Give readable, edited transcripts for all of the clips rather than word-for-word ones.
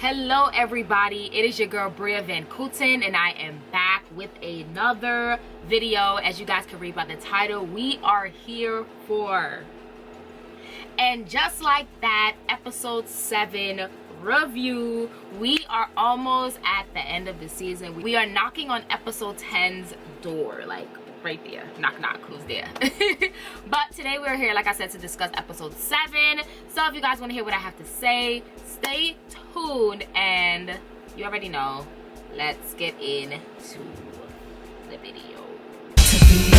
Hello everybody, it is your girl Bria Van Kooten and I am back with another video. As you guys can read by the title, we are here for, and just like that, episode 7 review. We are almost at the end of the season. We are knocking on episode 10's door, like right there. Knock knock, who's there? But today we're here, like I said, to discuss episode 7. So if you guys want to hear what I have to say, stay tuned, and you already know, let's get into the video. To be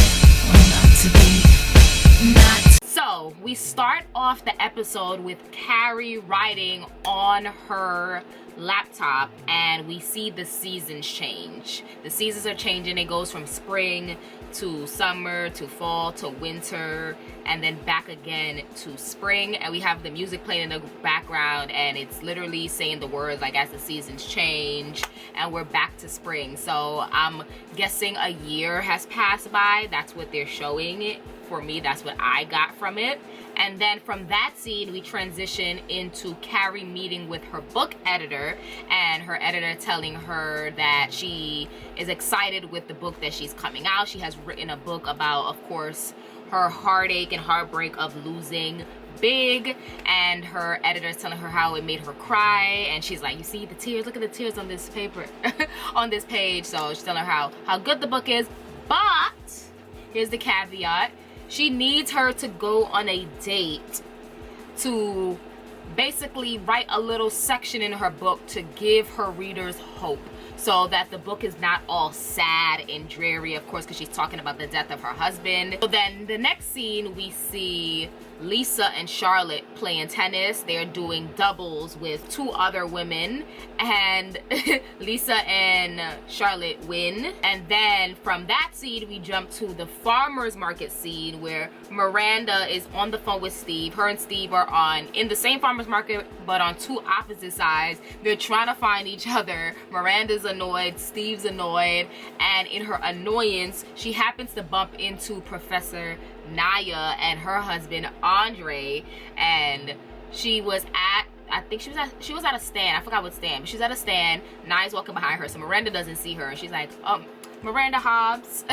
or not to be, not. So we start off the episode with Carrie writing on her laptop, and we see the seasons change. The seasons are changing. It goes from spring to summer to fall to winter, and then back again to spring, and we have the music playing in the background, and it's literally saying the words like as the seasons change, and we're back to spring. So I'm guessing a year has passed by. That's what they're showing it. For me, that's what I got from it. And then from that scene, we transition into Carrie meeting with her book editor, and her editor telling her that she is excited with the book that she's coming out. She has written a book about, of course, her heartache and heartbreak of losing Big, and her editor is telling her how it made her cry, and she's like, you see the tears, look at the tears on this paper on this page. So she's telling her how good the book is, but here's the caveat. She needs her to go on a date to basically write a little section in her book to give her readers hope, so that the book is not all sad and dreary, of course, because she's talking about the death of her husband. So then the next scene, we see Lisa and Charlotte playing tennis. They're doing doubles with 2 other women, and Lisa and Charlotte win. And then from that scene, we jump to the farmer's market scene where Miranda is on the phone with Steve. Her and Steve are in the same farmer's market, but on 2 opposite sides. They're trying to find each other. Miranda's annoyed, Steve's annoyed, and in her annoyance, she happens to bump into Professor Naya and her husband Andre, and she was at, I think she was at a stand. I forgot what stand, but she's at a stand. Naya's walking behind her, so Miranda doesn't see her, and she's like, Miranda Hobbs.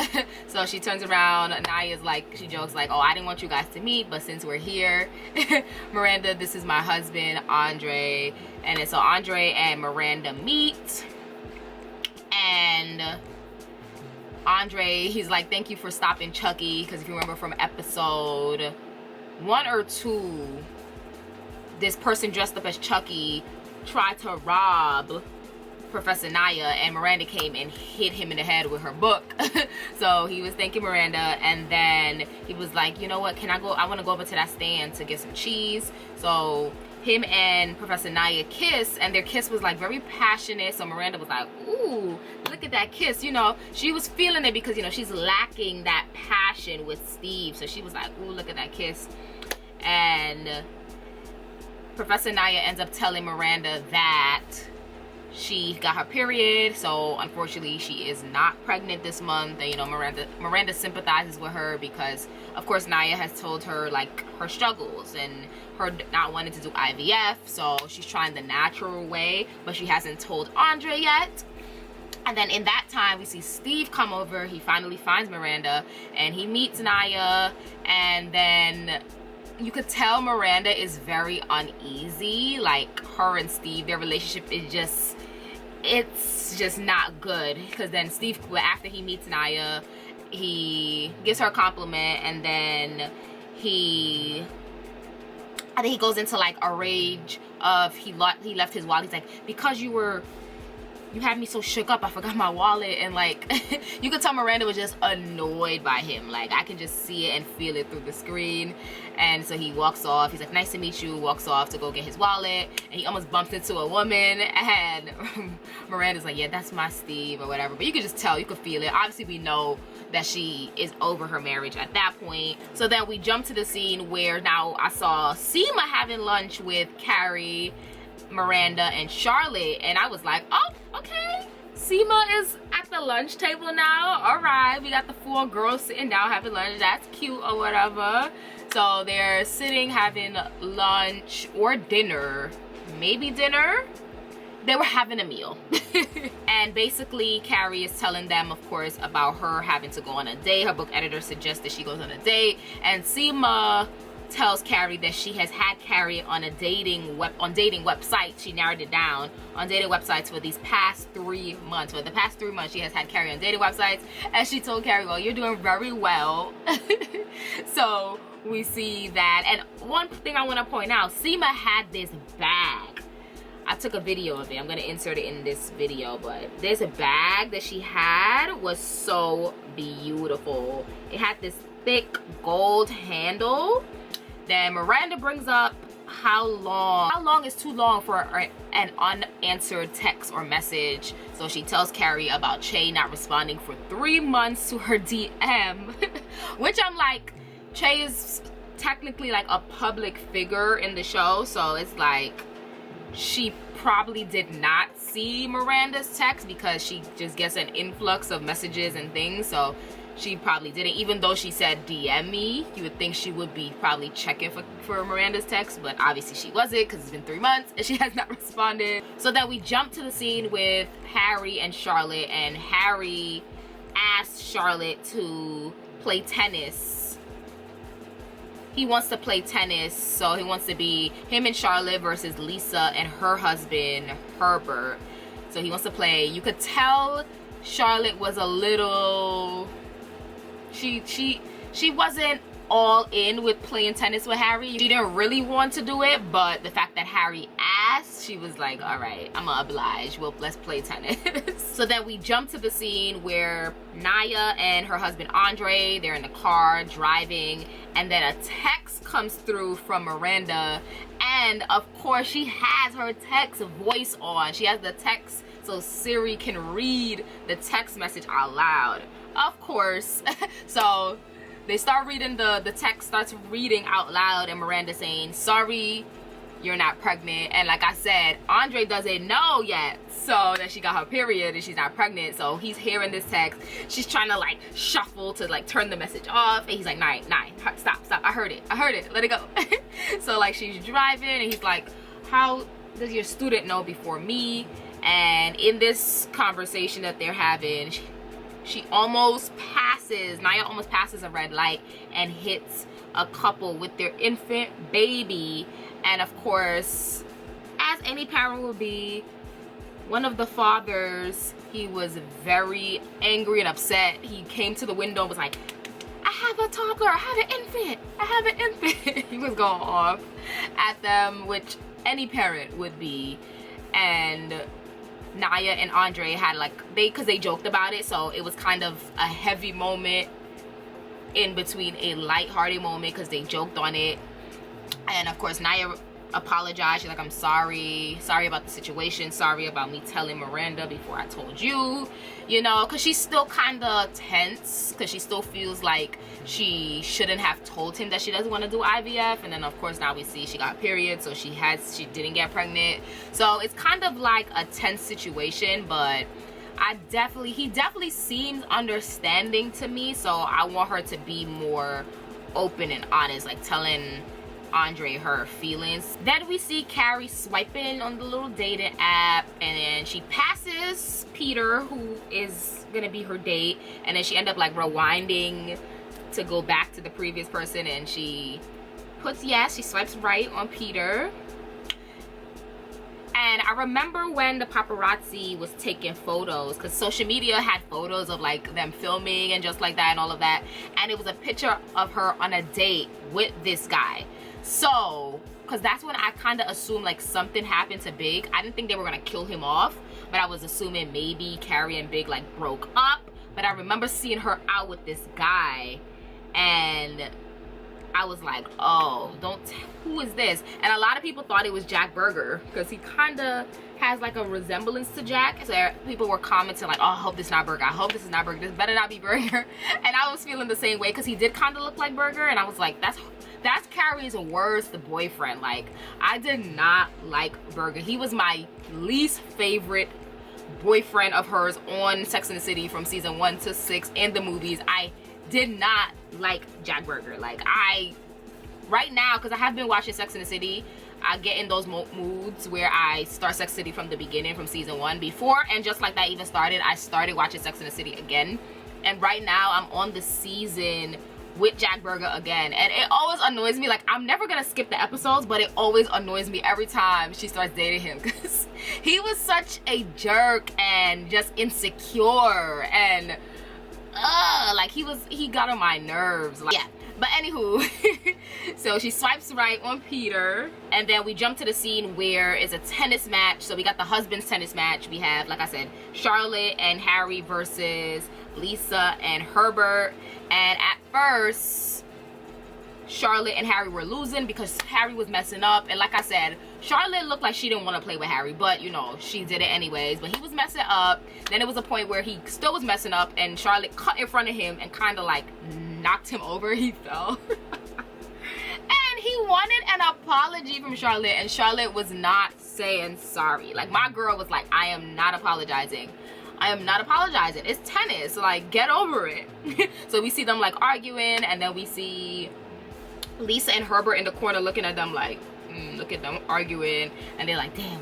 So she turns around. Naya's like, she jokes like, oh, I didn't want you guys to meet, but since we're here, Miranda, this is my husband Andre. And then so Andre and Miranda meet, and Andre, he's like, thank you for stopping Chucky, because if you remember from episode 1 or 2, this person dressed up as Chucky tried to rob Professor Naya, and Miranda came and hit him in the head with her book. So he was thanking Miranda, and then he was like, you know what, can I go, I want to go over to that stand to get some cheese. So him and Professor Naya kiss, and their kiss was like very passionate. So Miranda was like, ooh, look at that kiss. You know, she was feeling it because, you know, she's lacking that passion with Steve. So she was like, ooh, look at that kiss. And Professor Naya ends up telling Miranda that she got her period, so unfortunately she is not pregnant this month. And you know, Miranda sympathizes with her because, of course, Naya has told her like her struggles and her not wanting to do IVF, so she's trying the natural way, but she hasn't told Andre yet. And then in that time, we see Steve come over. He finally finds Miranda, and he meets Naya, and then you could tell Miranda is very uneasy. Like, her and Steve, their relationship is just, it's just not good. Because then Steve, after he meets Naya, he gives her a compliment, and then I think he goes into like a rage of he left his wallet. He's like, because you had me so shook up, I forgot my wallet. And like, you could tell Miranda was just annoyed by him. Like, I can just see it and feel it through the screen. And so he walks off. He's like, nice to meet you. Walks off to go get his wallet, and he almost bumps into a woman, and Miranda's like, yeah, that's my Steve or whatever. But you could just tell, you could feel it. Obviously we know that she is over her marriage at that point. So then we jump to the scene where now I saw Seema having lunch with Carrie, Miranda, and Charlotte, and I was like, oh, okay, Seema is at the lunch table now. All right, we got the 4 girls sitting down having lunch. That's cute or whatever. So they're sitting having lunch or dinner, maybe dinner, they were having a meal. And basically Carrie is telling them, of course, about her having to go on a date. Her book editor suggests that she goes on a date, and Seema tells Carrie that she has had Carrie on a dating websites. She narrowed it down, on dating websites for these past 3 months. For the past 3 months, she has had Carrie on dating websites, and she told Carrie, well, you're doing very well. So we see that. And one thing I want to point out, Seema had this bag. I took a video of it. I'm gonna insert it in this video, but there's a bag that she had, was so beautiful. It had this thick gold handle. Then Miranda brings up how long is too long for an unanswered text or message. So she tells Carrie about Che not responding for 3 months to her DM. Which I'm like, Che is technically like a public figure in the show, so it's like she probably did not see Miranda's text because she just gets an influx of messages and things, so she probably didn't. Even though she said DM me, you would think she would be probably checking for Miranda's text, but obviously she wasn't, because it's been 3 months and she has not responded. So then we jump to the scene with Harry and Charlotte, and Harry asked Charlotte to play tennis. He wants to play tennis, so he wants to be him and Charlotte versus Lisa and her husband Herbert. So he wants to play. You could tell Charlotte was a little, she wasn't all in with playing tennis with Harry. She didn't really want to do it, but the fact that Harry asked, she was like, all right, I'm gonna oblige. Well, let's play tennis. So then we jump to the scene where Naya and her husband Andre, they're in the car driving, and then a text comes through from Miranda, and of course she has her text voice on. She has the text so Siri can read the text message out loud, of course. So they start reading, the text starts reading out loud, and Miranda saying, sorry, you're not pregnant. And like I said, Andre doesn't know yet, so that she got her period and she's not pregnant. So he's hearing this text. She's trying to like shuffle to like turn the message off, and he's like, Nine, stop, I heard it, let it go. So like she's driving, and he's like, how does your student know before me? And in this conversation that they're having, she almost passes, Naya almost passes a red light and hits a couple with their infant baby. And of course, as any parent will be, one of the fathers, he was very angry and upset. He came to the window and was like, I have a toddler, I have an infant. He was going off at them, which any parent would be. And Naya and Andre had like, because they joked about it, so it was kind of a heavy moment in between a lighthearted moment because they joked on it. And of course Naya apologized. She's like, I'm sorry about the situation, sorry about me telling Miranda before I told you, you know, because she's still kind of tense, because she still feels like she shouldn't have told him that she doesn't want to do IVF. And then of course now we see she got period, so she didn't get pregnant. So it's kind of like a tense situation, but he definitely seems understanding to me, so I want her to be more open and honest, like telling Andre her feelings. Then we see Carrie swiping on the little dating app, and then she passes Peter, who is gonna be her date, and then she end up like rewinding to go back to the previous person, and she puts yes, she swipes right on Peter. And I remember when the paparazzi was taking photos, because social media had photos of like them filming and just like that and all of that, and it was a picture of her on a date with this guy. So, because that's when I kind of assumed like something happened to Big. I didn't think they were gonna kill him off, but I was assuming maybe Carrie and Big like broke up. But I remember seeing her out with this guy, and I was like, oh, who is this? And a lot of people thought it was Jack Berger, because he kind of has like a resemblance to Jack. So people were commenting like, oh, I hope this is not Berger, I hope this is not Berger, this better not be Berger. And I was feeling the same way, because he did kind of look like Berger, and I was like, that's Carrie's worst boyfriend. Like, I did not like Berger. He was my least favorite boyfriend of hers on Sex and the City from season 1 to 6 in the movies. I did not like Jack Berger. Like, right now, because I have been watching Sex and the City, I get in those moods where I start Sex City from the beginning, from season 1 before, and just like that even started, I started watching Sex and the City again. And right now I'm on the season with Jack Berger again, and it always annoys me. Like, I'm never gonna skip the episodes, but it always annoys me every time she starts dating him, because he was such a jerk and just insecure, and like he got on my nerves. Like, yeah. But anywho, so she swipes right on Peter, and then we jump to the scene where it's a tennis match. So we got the husband's tennis match. We have, like I said, Charlotte and Harry versus Lisa and Herbert. And at first, Charlotte and Harry were losing because Harry was messing up. And like I said, Charlotte looked like she didn't want to play with Harry, but you know, she did it anyways. But he was messing up. Then it was a point where he still was messing up, and Charlotte cut in front of him and kind of like knocked him over. He fell. And he wanted an apology from Charlotte, and Charlotte was not saying sorry. Like, my girl was like, I am not apologizing. I am not apologizing. It's tennis. Like, get over it. So we see them like arguing, and then we see Lisa and Herbert in the corner looking at them like, look at them arguing, and they're like, damn,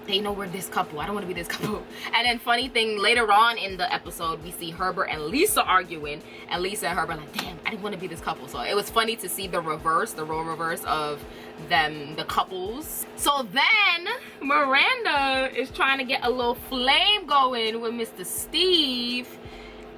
they know we're this couple. I don't want to be this couple. And then funny thing, later on in the episode, we see Herbert and Lisa arguing, and Lisa and Herbert like, damn, I didn't want to be this couple. So it was funny to see the reverse, the role reverse of them, the couples. So then Miranda is trying to get a little flame going with Mr. Steve,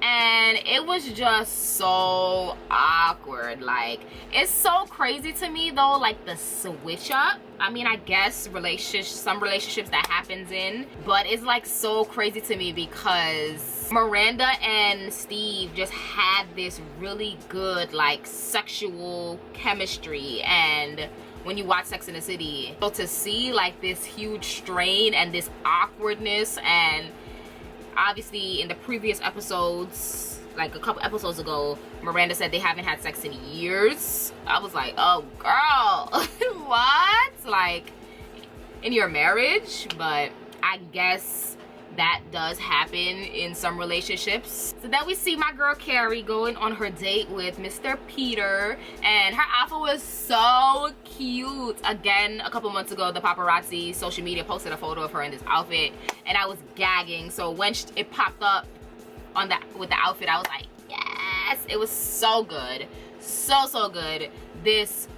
and it was just so awkward. Like, it's so crazy to me though, like the switch up. I mean, I guess some relationships that happens in, but it's like so crazy to me because Miranda and Steve just had this really good like sexual chemistry. And when you watch Sex and the City, so to see like this huge strain and this awkwardness, and obviously in the previous episodes, like a couple episodes ago, Miranda said they haven't had sex in years. I was like, oh girl, what? Like, in your marriage? But I guess that does happen in some relationships. So then we see my girl Carrie going on her date with Mr. Peter, and her outfit was so cute. Again, a couple months ago, the paparazzi social media posted a photo of her in this outfit, and I was gagging. So when it popped up on with the outfit, I was like, yes. It was so good, so good. This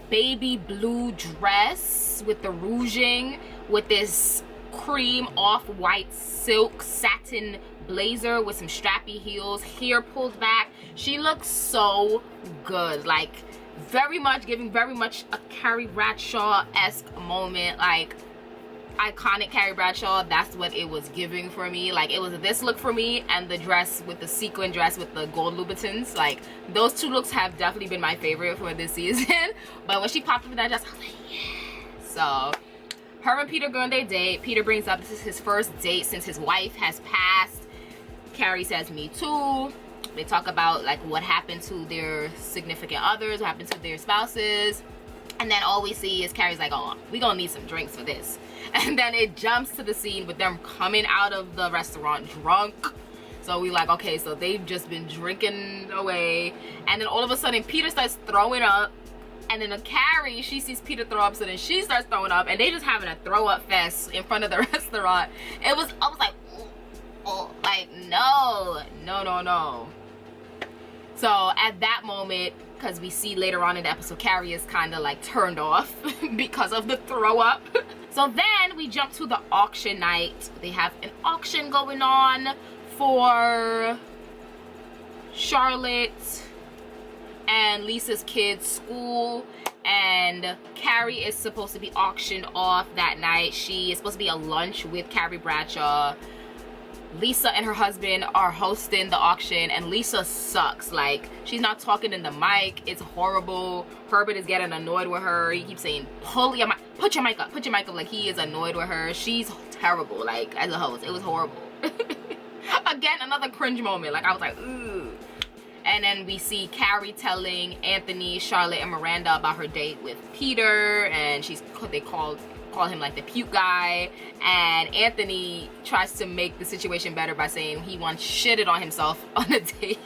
baby blue dress with the rouging, with this cream off-white silk satin blazer with some strappy heels, hair pulled back. She looks so good. Like, giving very much a Carrie Bradshaw-esque moment. Like, iconic Carrie Bradshaw. That's what it was giving for me. Like, it was this look for me, and the dress with the sequin dress with the gold Louboutins. Like, those two looks have definitely been my favorite for this season. But when she popped up with that dress, I was like, yeah. So her and Peter go on their date. Peter brings up this is his first date since his wife has passed. Carrie says, me too. They talk about like what happened to their significant others, what happened to their spouses. And then all we see is Carrie's like, oh, we gonna need some drinks for this. And then it jumps to the scene with them coming out of the restaurant drunk. So we like, okay, so they've just been drinking away. And then all of a sudden Peter starts throwing up. And then Carrie, she sees Peter throw up, so then she starts throwing up, and they just having a throw up fest in front of the restaurant. I was like, oh, like, no. So at that moment, because we see later on in the episode, Carrie is kind of like turned off because of the throw up. So then we jump to the auction night. They have an auction going on for Charlotte and Lisa's kids' school, and Carrie is supposed to be auctioned off that night. She is supposed to be a lunch with Carrie Bradshaw. Lisa and her husband are hosting the auction, and Lisa sucks. Like, she's not talking in the mic. It's horrible. Herbert is getting annoyed with her. He keeps saying, put your mic up, like he is annoyed with her. She's terrible, like, as a host. It was horrible. Again, another cringe moment. Like, I was like, ooh. And then we see Carrie telling Anthony, Charlotte, and Miranda about her date with Peter, and they called call him like the puke guy, and Anthony tries to make the situation better by saying he once shitted on himself on a date.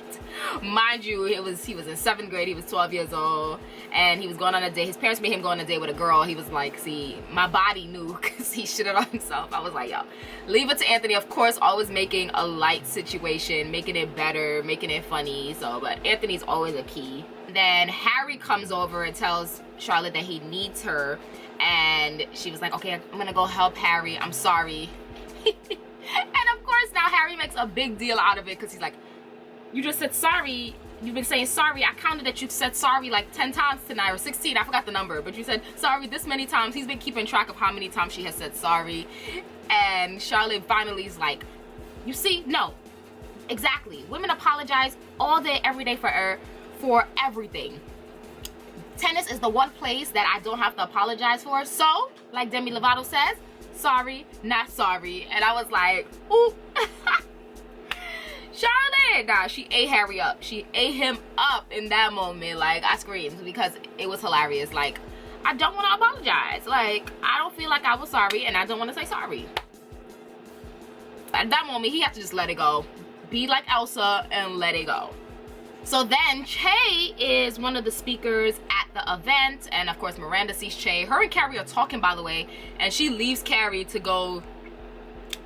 Mind you, he was in 7th grade, he was 12 years old, and he was going on a date. His parents made him go on a date with a girl. He was like, see, my body knew because he shitted on himself. I was like, yo, leave it to Anthony. Of course, always making a light situation, making it better, making it funny. So, but Anthony's always a key. Then Harry comes over and tells Charlotte that he needs her, and she was like, okay, I'm gonna go help Harry, I'm sorry. And of course now Harry makes a big deal out of it because he's like, you just said sorry. You've been saying sorry. I counted that you've said sorry like 10 times tonight, or 16. I forgot the number, but you said sorry this many times. He's been keeping track of how many times she has said sorry. And Charlotte finally is like, you see? No. Exactly. Women apologize all day, every day for everything. Tennis is the one place that I don't have to apologize for. So, like Demi Lovato says, sorry, not sorry. And I was like, ooh. Charlotte, nah, she ate Harry up. She ate him up in that moment. Like, I screamed because it was hilarious. Like, I don't want to apologize. Like, I don't feel like I was sorry, and I don't want to say sorry. At that moment, he had to just let it go. Be like Elsa and let it go. So then Che is one of the speakers at the event, and of course Miranda sees Che. Her and Carrie are talking, by the way, and she leaves Carrie to go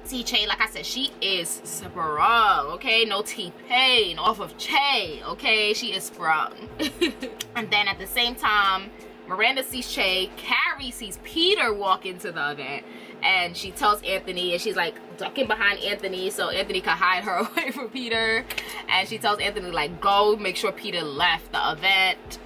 see Che. Like I said, she is sprung, okay? No T-Pain off of Che, okay? She is sprung. And then at the same time, Miranda sees Che. Carrie sees Peter walk into the event, and she tells Anthony, and she's like ducking behind Anthony so Anthony can hide her away from Peter. And she tells Anthony, like, go make sure Peter left the event.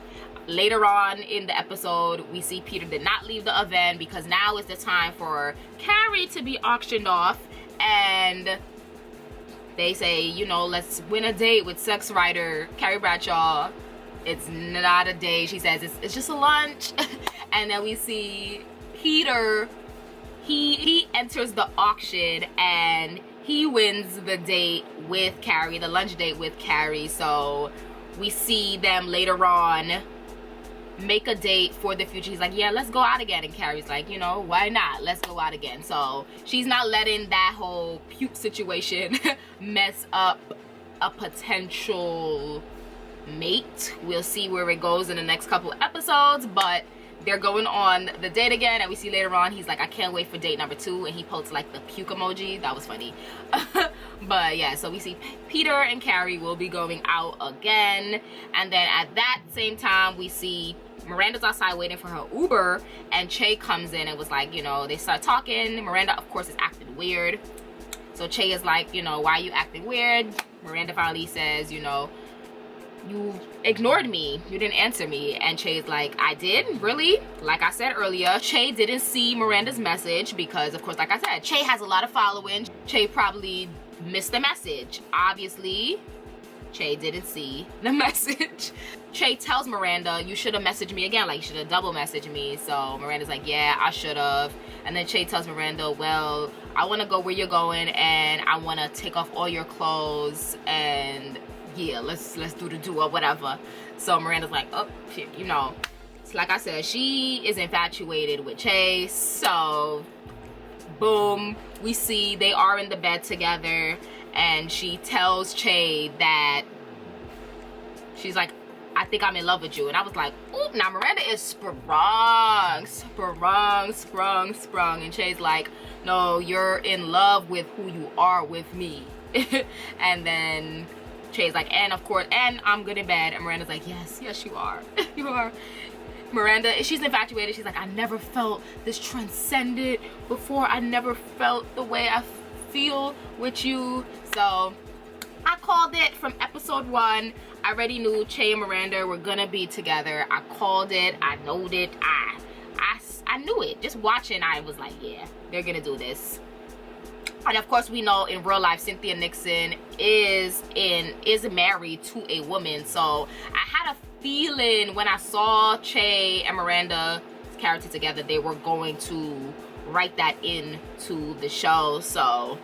Later on in the episode, we see Peter did not leave the event because now is the time for Carrie to be auctioned off. And they say, you know, let's win a date with sex writer Carrie Bradshaw. It's not a date. She says it's just a lunch. And then we see Peter, he enters the auction and he wins the date with Carrie, the lunch date with Carrie. So we see them later on make a date for the future. He's like, yeah, let's go out again. And Carrie's like, you know, why not? Let's go out again. So she's not letting that whole puke situation mess up a potential mate. We'll see where it goes in the next couple of episodes, but they're going on the date again, and we see later on he's like, I can't wait for date number 2, and he posts like the puke emoji. That was funny. But yeah, so we see Peter and Carrie will be going out again, and then at that same time we see Miranda's outside waiting for her Uber, and Che comes in and was like, you know, they start talking. Miranda, of course, is acting weird. So Che is like, you know, why are you acting weird? Miranda finally says, you know, you ignored me, you didn't answer me. And Che's like, I did? Really? Like I said earlier, Che didn't see Miranda's message because, of course, like I said, Che has a lot of following. Che probably missed the message. Obviously, Che didn't see the message. Che tells Miranda, you should have messaged me again, like you should have double messaged me. So Miranda's like, yeah, I should have. And then Che tells Miranda, well, I want to go where you're going, and I want to take off all your clothes, and yeah, let's do the do or whatever. So Miranda's like, oh shit, you know, it's like I said, she is infatuated with Che. So boom, we see they are in the bed together, and she tells Che that she's like, I think I'm in love with you. And I was like, ooh, now Miranda is sprung. And Che's like, no, you're in love with who you are with me. And then Che's like, and of course, and I'm good in bed. And Miranda's like, yes, you are. You are. Miranda, she's infatuated. She's like, I never felt this transcendent before. I never felt the way I feel with you. So I called it from episode 1. I already knew Che and Miranda were gonna be together. I called it. I knowed it. I knew it. Just watching, I was like, yeah, they're gonna do this. And of course, we know in real life, Cynthia Nixon is married to a woman. So I had a feeling when I saw Che and Miranda's character together, they were going to write that into the show. So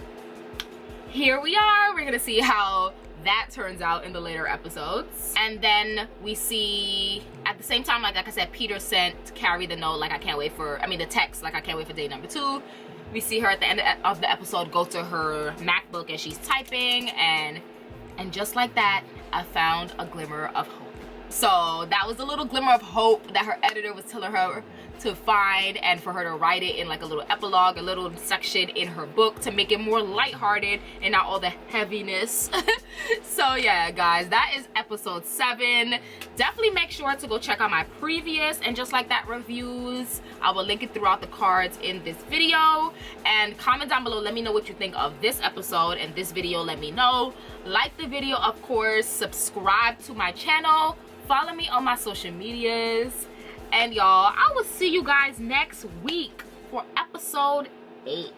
here we are. We're gonna see how that turns out in the later episodes. And then we see at the same time, like I said, Peter sent Carrie the note, like the text, like I can't wait for day number 2. We see her at the end of the episode go to her MacBook and she's typing, and just like that, I found a glimmer of hope. So that was a little glimmer of hope that her editor was telling her to find, and for her to write it in like a little epilogue, a little section in her book to make it more lighthearted and not all the heaviness. So yeah, guys, that is episode 7. Definitely make sure to go check out my previous and just like that reviews. I will link it throughout the cards in this video, and comment down below, let me know what you think of this episode and this video. Let me know. Like the video, of course, subscribe to my channel, follow me on my social medias, and y'all, I will see you guys next week for episode 8.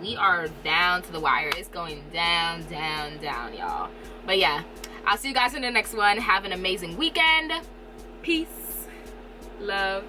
We are down to the wire. It's going down, down, down, y'all. But yeah, I'll see you guys in the next one. Have an amazing weekend. Peace, love,